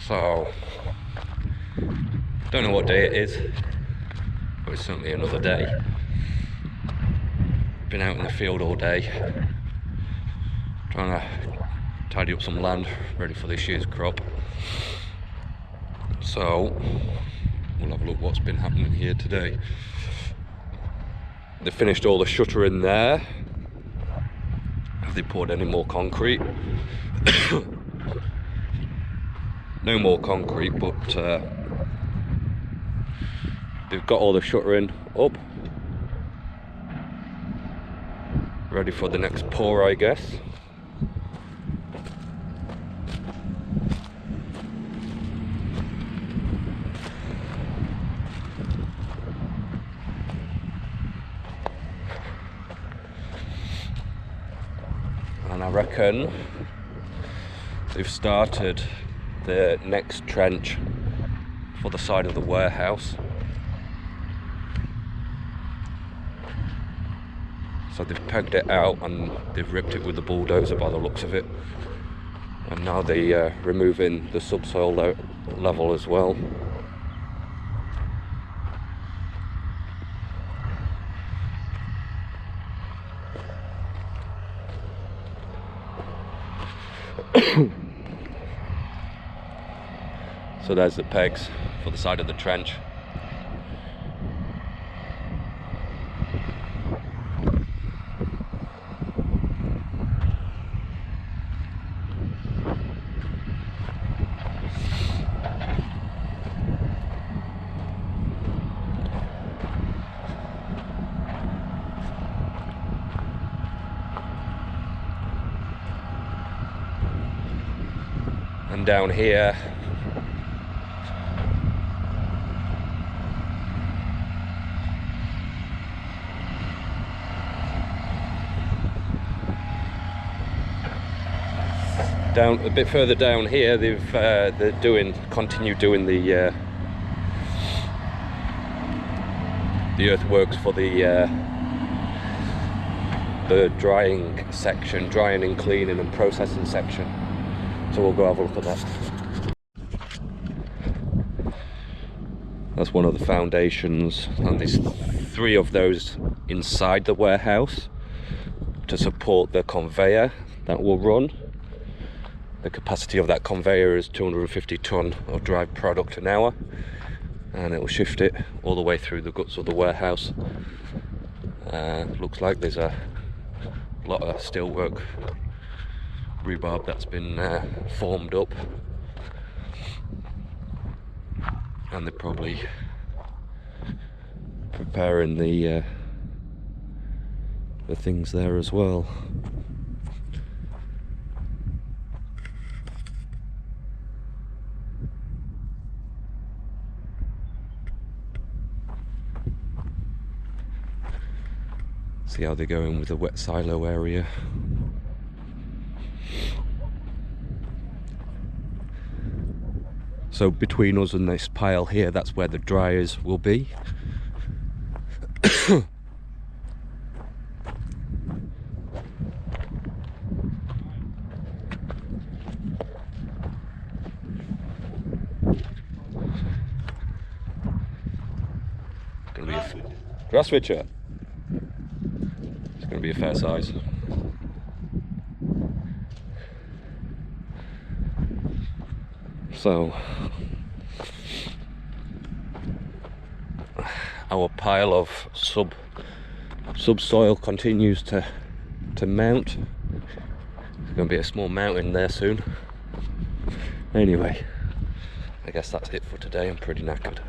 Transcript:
So, don't know what day it is, but it's certainly another day. Been out in the field all day, trying to tidy up some land, ready for this year's crop. So, we'll have a look what's been happening here today. They finished all the shuttering there. Have they poured any more concrete? No more concrete, but they've got all the shuttering up, ready for the next pour, I guess. And I reckon they've started the next trench for the side of the warehouse. So they've pegged it out and they've ripped it with the bulldozer by the looks of it. And now they're removing the subsoil level as well. So there's the pegs for the side of the trench. And down here, down a bit further down here, they're continue doing the earthworks for the drying section, drying and cleaning and processing section. So we'll go have a look at that. That's one of the foundations, and there's 3 of those inside the warehouse to support the conveyor that will run. The capacity of that conveyor is 250 ton of dry product an hour, and it will shift it all the way through the guts of the warehouse. Looks like there's a lot of steelwork rebarb that's been formed up, and they're probably preparing the things there as well. See how they're going with the wet silo area. So between us and this pile here, that's where the dryers will be. Gonna be a grass switcher. It's gonna be a fair size. So our pile of subsoil continues to mount. There's going to be a small mountain there soon. Anyway, I guess that's it for today. I'm pretty knackered.